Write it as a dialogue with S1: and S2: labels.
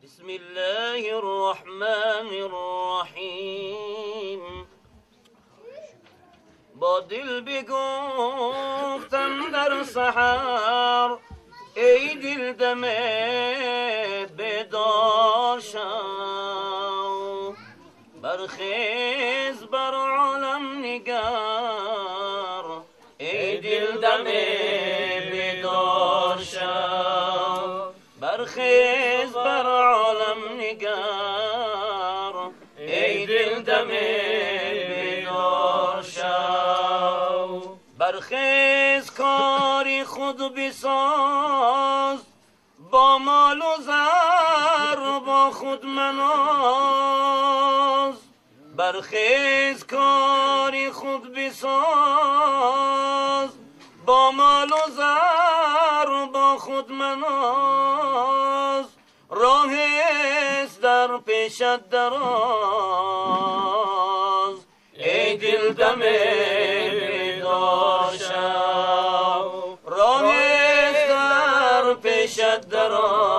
S1: بسم الله الرحمن الرحیم. با دل بگفتم در سحر ای دل دم بیدار شو، برخیز بر عالم نگر ای دل دم بیدار شو، برخیز بر عالم نگر ای دل دم بیدار شو، برخیز کاری خود بساز، با مال و زر با خود مناز، برخیز کاری خود بساز، با مال و زر با خود مناز، راه است در پیشت دراز ای دل دم بیدار شو، راه است در پیشت دراز